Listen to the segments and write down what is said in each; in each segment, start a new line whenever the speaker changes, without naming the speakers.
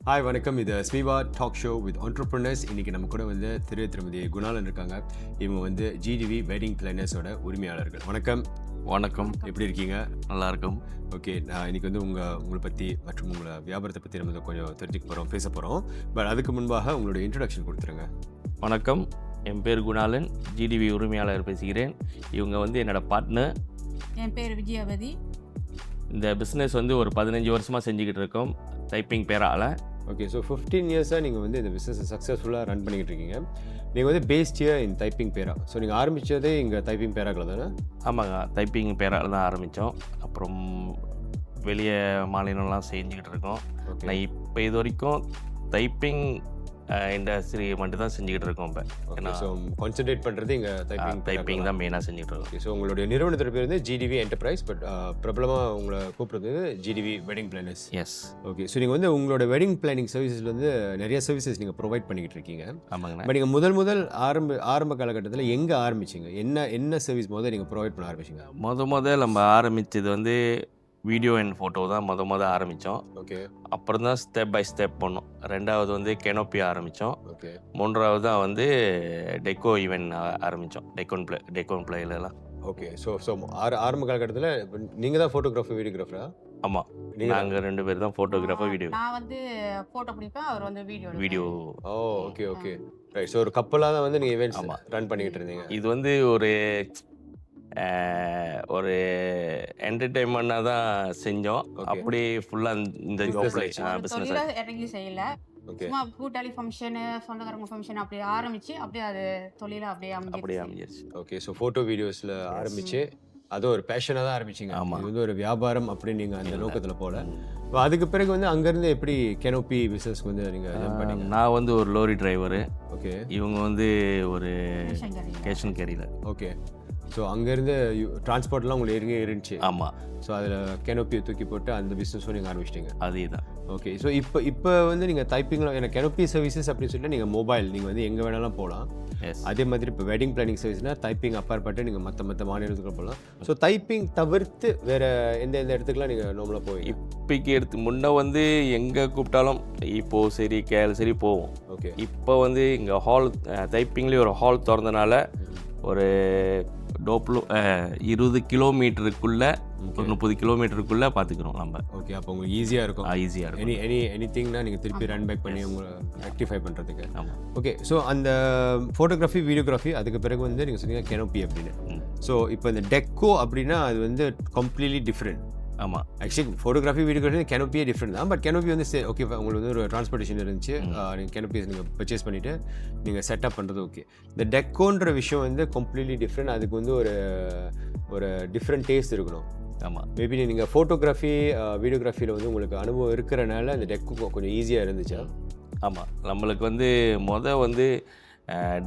Hi வணக்கம். இது ஸ்வீவா talk show with entrepreneurs. இன்றைக்கி நம்ம கூட வந்து திருமதி குணாலன் இருக்காங்க. இவங்க வந்து ஜிடிவி வெட்டிங் பிளானர்ஸோட உரிமையாளர்கள். வணக்கம்.
வணக்கம்.
எப்படி இருக்கீங்க?
நல்லா இருக்கும்.
ஓகே, நான் இன்றைக்கி வந்து உங்களை பற்றி மற்றும் உங்களை வியாபாரத்தை பற்றி நம்ம கொஞ்சம் தெரிஞ்சுக்க போகிறோம், பேச போகிறோம். பட் அதுக்கு முன்பாக உங்களுடைய இன்ட்ரடக்ஷன் கொடுத்துருங்க.
வணக்கம், என் பேர் குணாலன், ஜிடிவி உரிமையாளர் பேசுகிறேன். இவங்க வந்து என்னோட பார்ட்னர்.
என் பேர் விஜயாபதி.
இந்த பிஸ்னஸ் வந்து ஒரு 15 வருஷமாக செஞ்சுக்கிட்டு இருக்கோம், டைப்பிங் பேரால்.
ஓகே, ஸோ 15 இயர்ஸாக நீங்கள் வந்து இந்த பிஸ்னஸை சக்ஸஸ்ஃபுல்லாக ரன் பண்ணிக்கிட்டு இருக்கீங்க. நீங்கள் வந்து பேஸ்ட் இயர் இன் டைப்பிங் பேரா. ஸோ நீங்கள் ஆரம்பித்ததே இங்கே டைப்பிங் பேராக்கள் தானே?
ஆமாங்க, டைப்பிங் பேரால் தான் ஆரம்பித்தோம். அப்புறம் வெளியே மாநிலம்லாம் செஞ்சுக்கிட்டு இருக்கோம்.
ஓகே.
நான் இப்போ இது வரைக்கும் டைப்பிங் இண்டஸ்ட்ரி மட்டும் தான் செஞ்சுக்கிட்டு இருக்கோம். இப்போ
ஓகே, ஸோ கான்சென்ட்ரேட் பண்ணுறது இங்கே
டைப்பிங் தான் மெயினாக செஞ்சுக்கிட்டு இருக்கோம்.
ஓகே, ஸோ உங்களுடைய நிறுவனத்தோட பேர் வந்து ஜிடிவி என்டர்பிரைஸ், பட் பிரபலமாக உங்களை கூப்பிட்றது GTV wedding planners.
Yes.
Okay, so நீங்கள் வந்து உங்களோட வெட்டிங் பிளானிங் சர்வீசஸில் வந்து நிறைய சர்வீசஸ் நீங்கள் ப்ரொவைட் பண்ணிக்கிட்டு இருக்கீங்க.
ஆமாங்கண்ணா.
பட் நீங்கள் முதல் ஆரம்ப காலகட்டத்தில் எங்கே ஆரம்பிச்சிங்க? என்ன சர்வீஸ் நீங்கள் ப்ரொவைட் பண்ண ஆரம்பிச்சிங்க?
முதல் நம்ம ஆரம்பித்தது வந்து வீடியோ அண்ட் ஃபோட்டோ தான் ஆரம்பித்தோம்.
ஓகே.
அப்புறம் தான் ஸ்டெப் பை ஸ்டெப் பண்ணோம். 2வது வந்து கெனோப்பி ஆரம்பித்தோம்.
ஓகே.
3வது தான் வந்து டெக்கோ ஈவென்ட் ஆரம்பித்தோம். டெக்கோன் பிளேலாம்.
ஓகே, ஸோ ஆரம்ப காலகட்டத்தில் நீங்கள் தான் ஃபோட்டோகிராஃபர், வீடியோகிராஃபரா?
ஆமாம், நாங்கள் 2 பேர் தான் ஃபோட்டோகிராஃபர், வீடியோ.
நான் வந்து ஃபோட்டோ பிடிப்பேன், அவர் வந்து
வீடியோ.
ஓ, ஓகே ஓகே ரைட். ஸோ ஒரு கப்பலாக தான் வந்து நீங்கள் ஈவெண்ட்ஸ்
ஆமாம்
ரன் பண்ணிக்கிட்டு இருந்தீங்க.
இது வந்து ஒரு என்டர்டெயின்மெண்ட்டாக தான் செஞ்சோம்.
Okay.
அப்படி ஃபுல்லாக இந்த ஜாப்ல பிஸ்னஸ்
தொழிலா இறங்கி செய்யல.
ஓகே.
சும்மா கூட்டாளி ஃபங்க்ஷனு, சொந்தக்காரங்க ஃபங்க்ஷன் அப்படி ஆரம்பிச்சு அப்படியே அது தொழிலா அப்படியே
அப்படியே
அமைஞ்சிருச்சு.
அமைஞ்சிருச்சு.
ஓகே, ஸோ ஃபோட்டோ வீடியோஸில் ஆரம்பித்து அதுவும் ஒரு பேஷனாக தான் ஆரம்பிச்சிங்க.
ஆமா.
இது வந்து ஒரு வியாபாரம் அப்படின்னு நீங்கள் அந்த நோக்கத்தில் போல.
ம்.
இப்போ அதுக்கு பிறகு வந்து அங்கேருந்து எப்படி கெனோப்பி பிஸ்னஸ்க்கு வந்து நீங்கள் ஜம்ப் பண்ணீங்க?
நான் வந்து ஒரு லோரி டிரைவரு,
ஓகே.
இவங்க வந்து ஒரு
கிருஷ்ணகிரியில.
கேஷன் கேரியில்.
ஓகே, ஸோ அங்கேருந்து டிரான்ஸ்போர்ட்லாம் உங்களுக்கு இருந்துச்சு.
ஆமாம்,
ஸோ அதில் கெனோப்பியை தூக்கி போட்டு அந்த பிஸ்னஸும் நீங்கள் ஆரம்பிச்சிட்டிங்க.
அதே தான்.
ஓகே, ஸோ இப்போ வந்து நீங்கள் டைப்பிங்கில் எனக்கு கெனோப்பி சர்வீசஸ் அப்படின்னு சொல்லிட்டு நீங்கள் மொபைல் நீங்கள் வந்து எங்கே வேணாலும் போகலாம்.
எஸ்.
அதே மாதிரி இப்போ வெட்டிங் பிளானிங் சர்வீஸ்னால் டைப்பிங் அப்பாற்பட்டு நீங்கள் மற்ற மாநிலத்துக்கு போகலாம். ஸோ டைப்பிங் தவிர்த்து வேறு எந்த இடத்துக்குலாம் நீங்கள் நார்மலாக போவீங்க?
இப்போக்கு முன்ன வந்து எங்கே கூப்பிட்டாலும் இப்போது சரி சரி போவோம்.
ஓகே.
இப்போ வந்து இங்கே ஹால் டைப்பிங்லேயே ஒரு ஹால் திறந்தனால ஒரு 20 கிலோமீட்டருக்குள்ளே, ஒரு 30 கிலோமீட்டருக்குள்ளே பார்த்துக்கிறோம் நம்ம.
ஓகே, அப்போ உங்களுக்கு ஈஸியாக இருக்கும்.
ஈஸியாக இருக்கும்.
எனிதிங்னா நீங்கள் திருப்பி ரன் பேக் பண்ணி உங்களை ரெக்டிஃபை பண்ணுறதுக்கு.
ஆமாம்.
ஓகே, ஸோ அந்த ஃபோட்டோகிராஃபி, வீடியோகிராஃபி அதுக்கு பிறகு வந்து நீங்கள் சொன்னீங்க கெனோப்பி அப்படின்னு. ஸோ இப்போ இந்த டெக்கோ அப்படின்னா அது வந்து கம்ப்ளீட்லி டிஃப்ரெண்ட்.
ஆமாம்.
ஆக்சுவலி ஃபோட்டோகிராஃபி, வீடியோகிராஃபி கெனோப்பியே டிஃப்ரெண்ட் தான். பட் கெனோப்பி வந்து ஓகே, உங்களுக்கு வந்து ஒரு டிரான்ஸ்போர்ட்டேஷன் இருந்துச்சு, நீங்கள் கெனோப்பி நீங்கள் பர்ச்சேஸ் பண்ணிவிட்டு நீங்கள் செட்டப் பண்ணுறது ஓகே. இந்த டெக்கோன்ற விஷயம் வந்து கம்ப்ளீட்லி டிஃப்ரெண்ட். அதுக்கு வந்து ஒரு டிஃப்ரெண்ட் டேஸ்ட் இருக்கணும்.
ஆமாம்.
மேபி நீங்கள் ஃபோட்டோகிராஃபி, வீடியோகிராஃபியில் வந்து உங்களுக்கு அனுபவம் இருக்கிறனால அந்த டெக்கோ கொஞ்சம் ஈஸியாக இருந்துச்சா?
ஆமாம், நம்மளுக்கு வந்து வந்து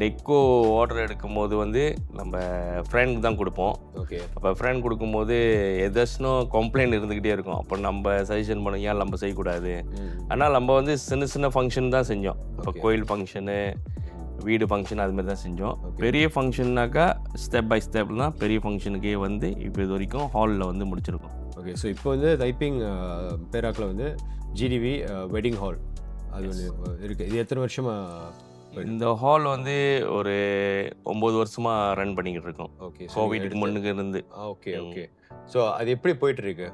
டெக்கோ ஆர்டர் எடுக்கும்போது வந்து நம்ம ஃப்ரெண்டுக்கு தான் கொடுப்போம்.
ஓகே.
அப்போ ஃப்ரெண்ட் கொடுக்கும்போது எதாச்சும் கம்ப்ளைண்ட் இருந்துக்கிட்டே இருக்கும். அப்போ நம்ம சஜஷன் பண்ண ஏன் நம்ம செய்யக்கூடாது. ஆனால் நம்ம வந்து சின்ன ஃபங்க்ஷன் தான் செஞ்சோம். இப்போ கோயில் ஃபங்க்ஷனு, வீடு ஃபங்க்ஷன் அதுமாதிரி தான் செஞ்சோம். பெரிய ஃபங்க்ஷன்னாக்கா ஸ்டெப் பை ஸ்டெப் தான் பெரிய ஃபங்க்ஷனுக்கே வந்து இப்போ இது வரைக்கும் ஹாலில் வந்து முடிச்சிருக்கோம்.
ஓகே, ஸோ இப்போ வந்து டைப்பிங் பேராக்கில் வந்து ஜிடிவி வெட்டிங் ஹால் அது வந்து இருக்குது. இது எத்தனை வருஷமாக?
இந்த ஹால் வந்து ஒரு 9 வருஷமாக ரன் பண்ணிக்கிட்டு இருக்கோம்.
ஓகே,
கோவிடுக்கு முன்னுக்கு இருந்து.
Okay okay. ஸோ அது எப்படி போயிட்டுருக்கு?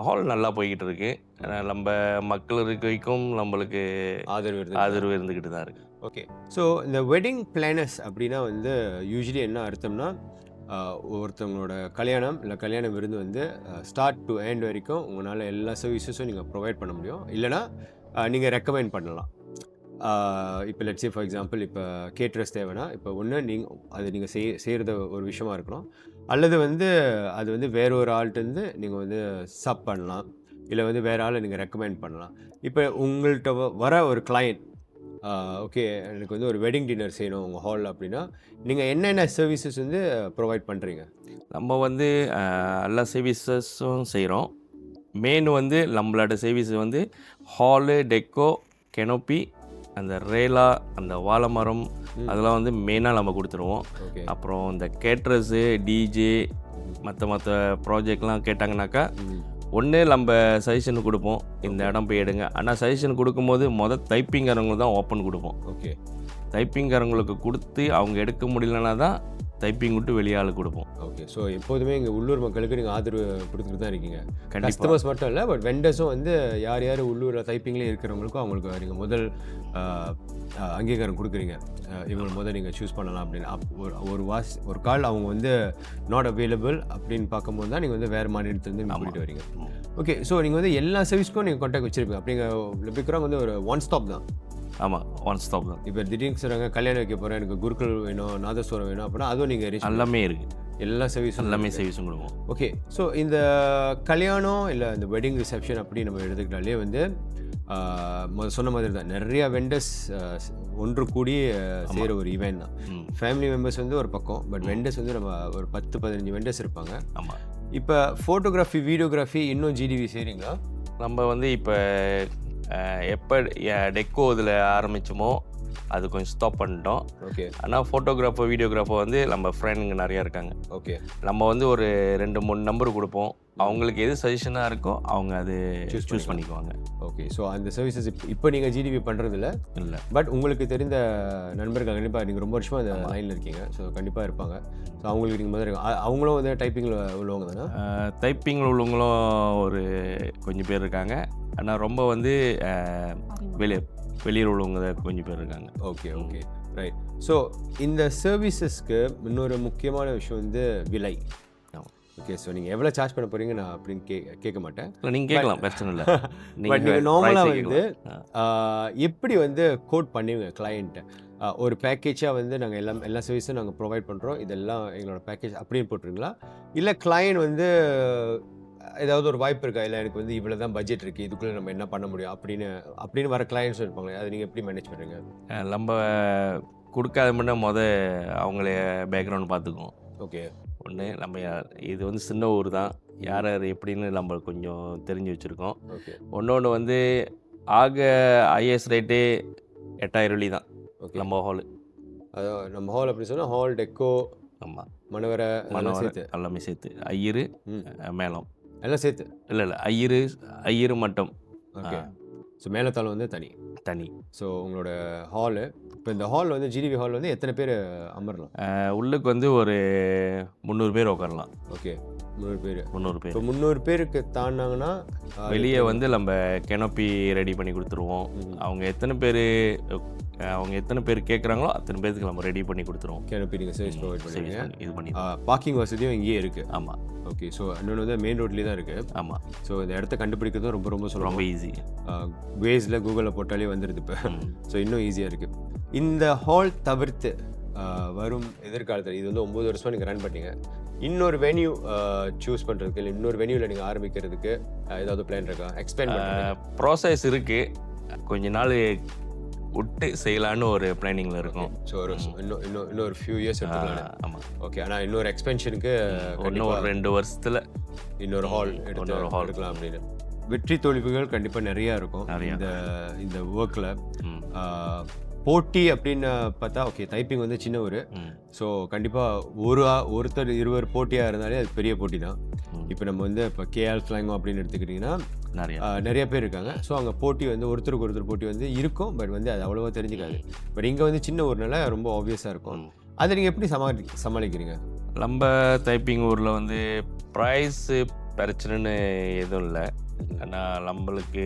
ஹால் நல்லா போய்கிட்டு இருக்கு. நம்ம மக்கள் இருக்க வரைக்கும் நம்மளுக்கு ஆதரவு இருந்துக்கிட்டு தான் இருக்குது.
ஓகே, ஸோ இந்த வெட்டிங் பிளானர்ஸ் அப்படின்னா வந்து யூஸ்வலி என்ன அர்த்தம்னா ஒருத்தவங்களோட கல்யாணம் இல்லை கல்யாண விருந்து வந்து ஸ்டார்ட் டு எண்ட் வரைக்கும் உங்களால் எல்லா சர்வீசஸும் நீங்கள் ப்ரொவைட் பண்ண முடியும். இல்லைனா நீங்கள் ரெக்கமெண்ட் பண்ணலாம். இப்போ லெட்ஸ் சே ஃபார் எக்ஸாம்பிள், இப்போ கேட்ரஸ் தேவைன்னா இப்போ ஒன்று நீங்கள் செய்கிறது ஒரு விஷயமா இருக்கணும், அல்லது வந்து அது வந்து வேற ஒரு ஆள்கிட்டருந்து நீங்கள் வந்து சப் பண்ணலாம், இல்லை வந்து வேறு ஆளை நீங்கள் ரெக்கமெண்ட் பண்ணலாம். இப்போ உங்கள்கிட்ட வர ஒரு கிளையண்ட் ஓகே, எனக்கு வந்து ஒரு வெட்டிங் டின்னர் செய்யணும் உங்கள் ஹாலில் அப்படின்னா நீங்கள் என்னென்ன சர்வீசஸ் வந்து ப்ரொவைட் பண்ணுறீங்க?
நம்ம வந்து எல்லா சர்வீசஸும் செய்கிறோம். மெயின் வந்து நம்மளோட சர்வீஸ் வந்து ஹாலு, டெக்கோ, கெனோப்பி, அந்த ரேலா, அந்த வாழை மரம் அதெல்லாம் வந்து மெயினாக நம்ம கொடுத்துருவோம்.
ஓகே.
அப்புறம் இந்த கேட்ரஸு, டிஜே, மற்ற ப்ராஜெக்ட்லாம் கேட்டாங்கனாக்கா ஒன்று நம்ம சஜஷன் கொடுப்போம், இந்த இடம் போய் எடுங்க. ஆனால் சஜஷன் கொடுக்கும்போது தைப்பிங்காரங்களுக்கு தான் ஓப்பன் கொடுப்போம்.
ஓகே.
தைப்பிங்காரங்களுக்கு கொடுத்து அவங்க எடுக்க முடியலனா தான் தைப்பிங் விட்டு வெளியாள் கொடுப்போம்.
ஓகே. ஸோ எப்போதுமே இங்கே உள்ளூர் மக்களுக்கு நீங்கள் ஆதரவு கொடுத்துட்டு தான் இருக்கீங்க.
கண்டிப்பாக.
கஸ்டமர்ஸ் மட்டும் இல்லை, பட் வெண்டர்ஸும் வந்து யார் யார் உள்ளூரில் தைப்பிங்லேயே இருக்கிறவங்களுக்கும் அவங்களுக்கு நீங்கள் முதல் அங்கீகாரம் கொடுக்குறீங்க. இவங்களை முதல் நீங்கள் சூஸ் பண்ணலாம் அப்படின்னு. ஒரு கால் அவங்க வந்து நாட் அவைலபிள் அப்படின்னு பார்க்கும்போது தான் நீங்கள் வந்து வேறு மாநிலத்துலேருந்து நீங்கள் கூட்டிகிட்டு வரீங்க. ஓகே. ஸோ நீங்கள் வந்து எல்லா சர்வீஸ்க்கும் நீங்கள் கான்டாக்ட் வச்சுருப்பீங்க. அப்படிங்க லிபிக்ராங் வந்து ஒரு ஒன் ஸ்டாப் தான்.
ஆமாம், ஒன் ஸ்டாப் தான்.
இப்போ திடீர்னு சொல்கிறாங்க கல்யாணம் வைக்க போகிறேன், எனக்கு குருக்கள் வேணும், நாதஸ்வரம் வேணும் அப்படின்னா அதுவும் நீங்கள்
எல்லாமே இருக்குது,
எல்லா சர்வீஸும்
எல்லாமே சர்வீஸும் கொடுப்போம்.
ஓகே. ஸோ இந்த கல்யாணம் இல்லை இந்த வெட்டிங் ரிசப்ஷன் அப்படி நம்ம எடுத்துக்கிட்டாலே வந்து சொன்ன மாதிரி தான் நிறையா வெண்டர்ஸ் ஒன்று கூடி செய்கிற ஒரு ஈவெண்ட் தான். ஃபேமிலி மெம்பர்ஸ் வந்து ஒரு பக்கம், பட் வெண்டர்ஸ் வந்து நம்ம ஒரு 10-15 வெண்டர்ஸ் இருப்பாங்க.
ஆமாம்.
இப்போ ஃபோட்டோகிராஃபி வீடியோகிராஃபி இன்னும் ஜிடிவி செய்கிறீங்களா?
நம்ம வந்து இப்போ எப்போ டெக்கோ இதில் ஆரம்பித்தோமோ அது கொஞ்சம் ஸ்டாப் பண்ணிட்டோம்.
ஓகே.
ஆனால் ஃபோட்டோகிராஃபர் வீடியோகிராஃபர் வந்து நம்ம ஃப்ரெண்டுங்க நிறையா இருக்காங்க.
ஓகே.
நம்ம வந்து ஒரு 2-3 நம்பர் கொடுப்போம், அவங்களுக்கு எது சஜஷனாக இருக்கோ அவங்க அது சூஸ் பண்ணிக்குவாங்க.
ஓகே. ஸோ அந்த சர்வீசஸ் இப்போ நீங்கள் ஜிடிவி பண்ணுறதில்ல?
இல்லை.
பட் உங்களுக்கு தெரிந்த நண்பர்கள் கண்டிப்பாக நீங்கள் ரொம்ப வருஷமாக அந்த லைனில் இருக்கீங்க, ஸோ கண்டிப்பாக இருப்பாங்க. ஸோ அவங்களுக்கு நீங்கள் முதல்ல அவங்களும் வந்து டைப்பிங்கில் உள்ளவங்க தானே?
டைப்பிங்கில் உள்ளவங்களும் ஒரு கொஞ்சம் பேர் இருக்காங்க. ஆனால் ரொம்ப வந்து வெளியூர் உள்ளவங்க கொஞ்சம் பேர் இருக்காங்க.
ஓகே. ஓகே. ரைட். ஸோ இந்த சர்வீசஸ்க்கு இன்னொரு முக்கியமான விஷயம் வந்து விலை. ஓகே. ஸோ நீங்கள் எவ்வளோ சார்ஜ் பண்ண போகிறீங்க நான் அப்படின்னு கேட்க மாட்டேன்.
இல்லை, நீங்கள் கேட்கலாம், பிரச்சனை இல்லை.
பட் நீங்கள் நார்மலாக வந்து எப்படி வந்து கோட் பண்ணுவீங்க கிளையண்ட்டை? ஒரு பேக்கேஜாக வந்து நாங்கள் எல்லா சர்வீஸும் நாங்கள் ப்ரொவைட் பண்ணுறோம், இதெல்லாம் எங்களோட பேக்கேஜ் அப்படின்னு போட்டுருங்களா? இல்லை கிளையண்ட் வந்து ஏதாவது ஒரு வாய்ப்பு இருக்கா, இல்லை எனக்கு வந்து இவ்வளோ தான் பட்ஜெட் இருக்குது, இதுக்குள்ளே நம்ம என்ன பண்ண முடியும் அப்படின்னு வர கிளையண்ட்ஸும் இருப்பாங்களே, அதை நீங்கள் எப்படி மேனேஜ் பண்ணுறீங்க?
நம்ம கொடுக்காத மட்டும் அவங்களே பேக்ரவுண்ட் பார்த்துக்குவோம்.
ஓகே.
ஒன்று நம்ம இது வந்து சின்ன ஊர் தான், யார் யார் எப்படின்னு நம்ம கொஞ்சம் தெரிஞ்சு வச்சுருக்கோம்.
ஓகே.
ஒன்று வந்து ஐஏஎஸ் ரேட்டு 8000 வெள்ளி தான்.
ஓகே.
நம்ம ஹாலு,
அதான் நம்ம ஹால் அப்படி சொன்னால் ஹால் டெக்கோ,
ஆமாம்,
மணவரை சேர்த்து
எல்லாமே சேர்த்து, ஐயரு மேளம்
எல்லாம் சேர்த்து.
இல்லை ஐயரு மட்டும்.
ஓகே. ஸோ மேலத்தாளம் வந்து தனி. ஸோ உங்களோட ஹாலு, இப்போ இந்த ஹால் வந்து ஜிடிவி ஹால் வந்து எத்தனை பேர் அமரலாம்?
உள்ளுக்கு வந்து ஒரு 300 பேர் உட்காரலாம்.
ஓகே. 300 பேர்.
இப்போ
300 பேருக்கு தாண்டாங்கன்னா
வெளியே வந்து நம்ம கெனோப்பி ரெடி பண்ணி கொடுத்துருவோம். அவங்க எத்தனை பேர் கேட்குறாங்களோ அத்தனை பேருக்கு நம்ம ரெடி பண்ணி கொடுத்துருவோம்.
கெனோப்பி நீங்கள் சர்வீஸ் ப்ரொவைட் பண்ணுவீங்க.
இது பண்ணி
பார்க்கிங் வசதியும் இங்கேயே இருக்குது.
ஆமாம்.
ஓகே. ஸோ இன்னொன்று வந்து மெயின் ரோட்லேயே தான் இருக்குது.
ஆமாம்.
ஸோ இந்த இடத்த கண்டுபிடிக்கிறதும் ரொம்ப
ஈஸி.
வேஸில் கூகுளில் போட்டாலே வந்துடுது இப்போ. ஸோ இன்னும் ஈஸியாக இருக்குது. இந்த ஹால் தவிர்த்து வரும் எதிர்காலத்தில், இது வந்து 9 வருஷமாக நீங்கள் ரன் பண்ணீங்க, இன்னொரு வென்யூ சூஸ் பண்ணுறதுக்கு இல்லை இன்னொரு வென்யூவில் நீங்கள் ஆரம்பிக்கிறதுக்கு ஏதாவது பிளான் இருக்கா? எக்ஸ்பிளைன் பண்ணுறேன்.
ப்ராசஸ் இருக்குது, கொஞ்ச நாள் விட்டு செய்யலான்னு ஒரு பிளானிங்கில் இருக்கும்.
ஸோ இன்னொரு ஃபியூ இயர்ஸ் எடுத்துக்கலாம்.
ஆமாம். ஓகே.
ஆனால் இன்னொரு எக்ஸ்பென்ஷனுக்கு
இன்னும் ஒரு 2 வருஷத்தில்
இன்னொரு ஹால் எடுக்கலாம் அப்படின்னு. வெற்றி தோல்விகள் கண்டிப்பாக நிறையா இருக்கும் இந்த ஒர்க்கில். போட்டி அப்படின்னு பார்த்தா ஓகே, டைப்பிங் வந்து சின்ன ஒரு, ஸோ கண்டிப்பாக ஒருத்தர் 2 போட்டியாக இருந்தாலே அது பெரிய போட்டி தான். இப்போ நம்ம வந்து இப்போ கேஎல் ஃப்ளைங்கோ அப்படின்னு எடுத்துக்கிட்டிங்கன்னா நிறைய பேர் இருக்காங்க. ஸோ அங்கே போட்டி வந்து ஒருத்தருக்கு ஒருத்தர் போட்டி வந்து இருக்கும், பட் வந்து அது அவ்வளோவா தெரிஞ்சுக்காது. பட் இங்கே வந்து சின்ன ஊர்னால ரொம்ப ஆப்வியஸாக இருக்கும். அதை நீங்கள் எப்படி சமாளிக்கிறீங்க?
நம்ம டைப்பிங் ஊரில் வந்து ப்ரைஸு பிரச்சனைன்னு எதுவும் இல்லை. ஆனால் நம்மளுக்கு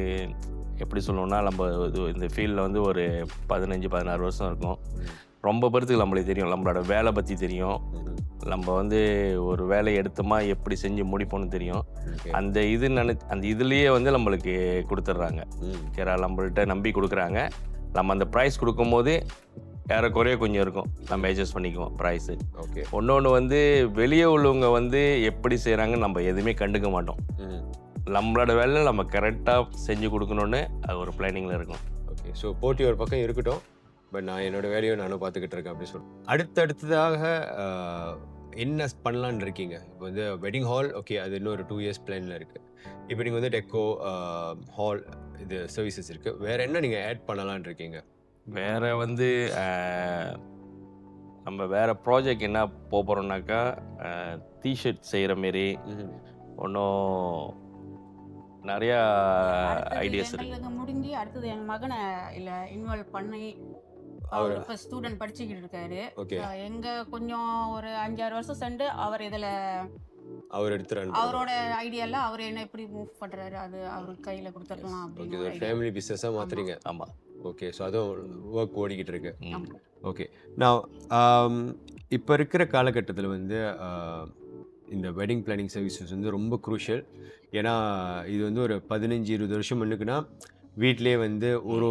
எப்படி சொல்லணும்னா, நம்ம இந்த ஃபீல்டில் வந்து ஒரு 15-16 வருஷம் இருக்கும். ரொம்ப பேருக்கு நம்மளுக்கு தெரியும், நம்மளோட வேலை பற்றி தெரியும், நம்ம வந்து ஒரு வேலையை எடுத்தோமா எப்படி செஞ்சு முடிப்போம்னு தெரியும். அந்த இதுலேயே வந்து நம்மளுக்கு கொடுத்துட்றாங்க. நம்மள்கிட்ட நம்பி கொடுக்குறாங்க. நம்ம அந்த ப்ரைஸ் கொடுக்கும்போது ஏறக்குறைய கொஞ்சம் இருக்கும், நம்ம அட்ஜஸ்ட் பண்ணிக்குவோம் ப்ரைஸு.
ஓகே.
ஒன்று வந்து வெளியே உள்ளவங்க வந்து எப்படி செய்கிறாங்கன்னு நம்ம எதுவுமே கண்டுக்க மாட்டோம். நம்மளோட வேலை நம்ம கரெக்டாக செஞ்சு கொடுக்கணுன்னு அது ஒரு பிளானிங்கில் இருக்கும்.
ஓகே. ஸோ போட்டி ஒரு பக்கம் இருக்கட்டும், பட் நான் என்னோடய வேலையை நானும் பார்த்துக்கிட்டு இருக்கேன் அப்படின்னு சொல்லுவேன். அடுத்ததாக என்ன பண்ணலான்னு இருக்கீங்க? இப்போ வந்து வெட்டிங் ஹால் ஓகே, அது இன்னொரு 2 இயர்ஸ் பிளானில் இருக்குது. இப்போ நீங்கள் வந்து டெக்கோ ஹால் இது சர்வீசஸ் இருக்குது, வேறு என்ன நீங்கள் ஆட் பண்ணலான்னு இருக்கீங்க?
வேறு வந்து நம்ம வேறு ப்ராஜெக்ட் என்ன போகிறோம்னாக்கா, டிஷர்ட் செய்கிற மாரி, ஒன்றும் நிறையா
அடுத்தது
ஐடியாஸ் இருக்கு.
எங்களுக்கு முடிஞ்சு அடுத்தது எங்கள் மகனை இல்லை இன்வால்வ் பண்ணி அவர் இப்போ ஸ்டூடெண்ட் படிச்சுக்கிட்டு இருக்காரு.
ஓகே
எங்க கொஞ்சம் ஒரு 5-6 வருஷம் சென்று அவர் இதில்
அவர் எடுத்துறாரு.
அவரோட ஐடியால அவர் என்ன எப்படி மூவ் பண்றாரு அது அவர் கையில கொடுத்துடலாம்
ஓகே
அப்படின்னு
ஒரு ஃபேமிலி பிஸ்னஸாக மாற்றுறீங்க.
ஆமாம்.
ஓகே ஸோ அதுவும் ஒர்க் ஓடிக்கிட்டு இருக்கு.
ம்.
ஓகே நான் இப்போ இருக்கிற காலகட்டத்தில் வந்து இந்த வெட்டிங் பிளானிங் சர்வீசஸ் வந்து ரொம்ப குரூஷியல். ஏன்னா இது வந்து ஒரு 15-20 வருஷம் முன்னுக்குன்னா வீட்டிலேயே வந்து ஒரு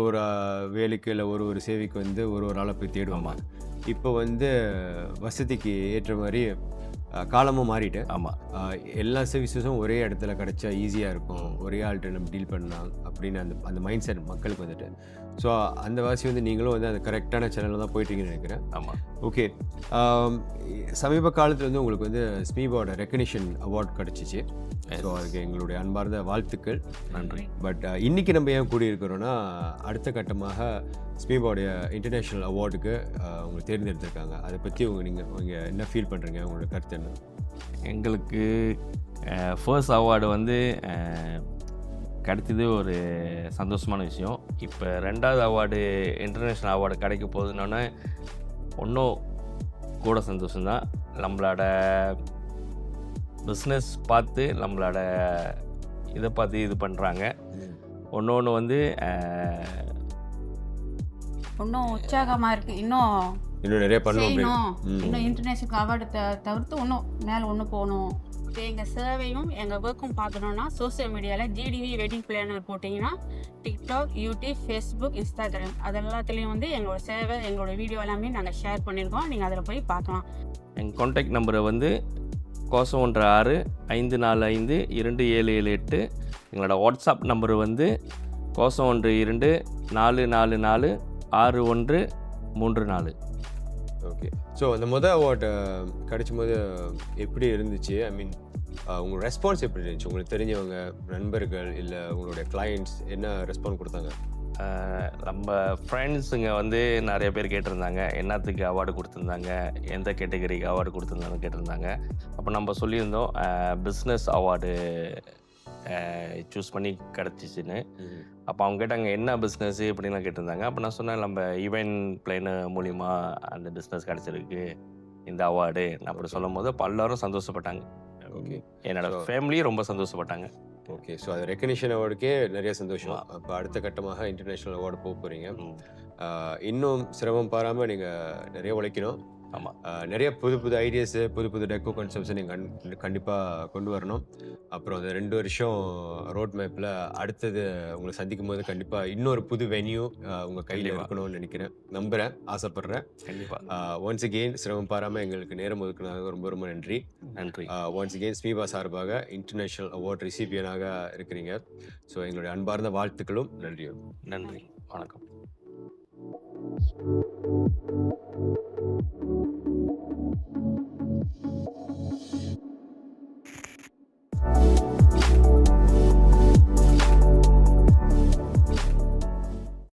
வேலைக்கு இல்லை ஒரு சேவைக்கு வந்து ஒரு ஆளை போய் தேடுவாங்க. இப்போ வந்து வசதிக்கு ஏற்ற மாதிரி காலமும் மாறிட்டு
ஆமாம்.
எல்லா சர்வீசஸும் ஒரே இடத்துல கிடச்சா ஈஸியாக இருக்கும், ஒரே ஆள்கிட்ட நம்ம டீல் பண்ணலாம் அப்படின்னு அந்த மைண்ட் செட் மக்களுக்கு வந்துட்டு. ஸோ அந்த வாசி வந்து நீங்களும் வந்து அந்த கரெக்டான சேனலில் தான் போயிட்டீங்கன்னு நினைக்கிறேன்.
ஆமாம்.
ஓகே சமீப காலத்தில் வந்து உங்களுக்கு வந்து ஸ்மீபாவோட ரெக்கக்னிஷன் அவார்ட் கிடச்சிச்சு. ஸோ அதுக்கு எங்களுடைய அன்பார்ந்த வாழ்த்துக்கள்.
நன்றி.
பட் இன்றைக்கி நம்ம ஏன் கூடியிருக்கிறோன்னா அடுத்த கட்டமாக ஸ்மீபாவுடைய இன்டர்நேஷ்னல் அவார்டுக்கு உங்களுக்கு தேர்ந்தெடுத்திருக்காங்க. அதை பற்றி நீங்கள் என்ன ஃபீல் பண்ணுறீங்க, உங்களோட கருத்து என்ன?
எங்களுக்கு ஃபர்ஸ்ட் அவார்டு வந்து கிடைத்தது ஒரு சந்தோஷமான விஷயம். இப்போ 2வது அவார்டு இன்டர்நேஷ்னல் அவார்டு கிடைக்க போகுதுன்னொன்னே இன்னும் கூட சந்தோஷம்தான். நம்மளோட பிஸ்னஸ் பார்த்து நம்மளோட இதை பார்த்து இது பண்ணுறாங்க. ஒன்று வந்து
இன்னும் உற்சாகமா இருக்கு. இன்னும்
நிறைய பண்ணணும்.
செய்யணும், இன்னும் இன்டர்நேஷனல் அவார்டு தவிர்த்து இன்னும் மேலே ஒன்று போகணும். இப்போ எங்கள் சேவையும் எங்கள் ஒர்க்கும் பார்க்கணுன்னா சோசியல் மீடியாவில் ஜிடிவி வெட்டிங் பிளானர் போட்டிங்கன்னா டிக்டாக், யூடியூப், ஃபேஸ்புக், இன்ஸ்டாகிராம் அது எல்லாத்துலேயும் வந்து எங்களோட சேவை எங்களோட வீடியோ எல்லாமே நாங்கள் ஷேர் பண்ணியிருக்கோம். நீங்கள் அதில் போய் பார்க்கலாம்.
எங்கள் கான்டாக்ட் நம்பரை வந்து 016-545-2778. எங்களோட வாட்ஸ்அப் நம்பர் வந்து 012-444-6134.
ஓகே ஸோ அந்த அவார்டு கிடைச்சும் போது எப்படி இருந்துச்சு? ஐ மீன் உங்களோட ரெஸ்பான்ஸ் எப்படி இருந்துச்சு? உங்களுக்கு தெரிஞ்சவங்க, நண்பர்கள், இல்லை உங்களுடைய கிளையண்ட்ஸ் என்ன ரெஸ்பான்ஸ் கொடுத்தாங்க?
நம்ம ஃப்ரெண்ட்ஸுங்க வந்து நிறைய பேர் கேட்டிருந்தாங்க, என்னத்துக்கு அவார்டு கொடுத்துருந்தாங்க, எந்த கேட்டகரிக்கு அவார்டு கொடுத்துருந்தாங்கன்னு கேட்டிருந்தாங்க. அப்போ நம்ம சொல்லியிருந்தோம் பிஸ்னஸ் அவார்டு சூஸ் பண்ணி கிடச்சிச்சின்னு. அப்போ அவங்க கேட்டாங்க என்ன பிஸ்னஸ்ஸு அப்படின்லாம் கேட்டிருந்தாங்க. அப்போ நான் சொன்னேன் நம்ம ஈவெண்ட் பிளானர் மூலிமா அந்த பிஸ்னஸ் கிடச்சிருக்கு இந்த அவார்டு அப்படி சொல்லும் போது எல்லாரும் சந்தோஷப்பட்டாங்க.
ஓகே
என்னோட ஃபேமிலியும் ரொம்ப சந்தோஷப்பட்டாங்க.
ஓகே ஸோ அது ரெக்கக்னிஷன் அவார்டுக்கே நிறைய சந்தோஷம். அப்போ அடுத்த கட்டமாக இன்டர்நேஷ்னல் அவார்டு போக போகிறீங்க. இன்னும் சிரமம் பாராமல் நீங்கள் நிறைய உழைக்கணும்.
ஆமாம்.
நிறைய புது ஐடியாஸு, புது டெக்கோ கான்செப்ட்ஸை நீங்கள் கண்டிப்பாக கொண்டு வரணும். அப்புறம் அந்த 2 வருஷம் ரோட் மேப்பில் அடுத்தது உங்களை சந்திக்கும் போது கண்டிப்பாக இன்னொரு புது வென்யூ உங்கள் கையில் இருக்கணும்னு நினைக்கிறேன், நம்புகிறேன், ஆசைப்பட்றேன்.
கண்டிப்பாக.
ஒன்ஸ் அகெயின் சிரமம் பாராமல் எங்களுக்கு நேரம் ஒதுக்குனதுக்கு ரொம்ப ரொம்ப நன்றி.
நன்றி.
ஒன்ஸ் அகெயின் ஸ்மீபா சார்பாக இன்டர்நேஷ்னல் அவார்ட் ரிசிபியனாக இருக்கிறீங்க. ஸோ எங்களுடைய அன்பார்ந்த வாழ்த்துக்களும் நன்றியும்.
நன்றி. வணக்கம்.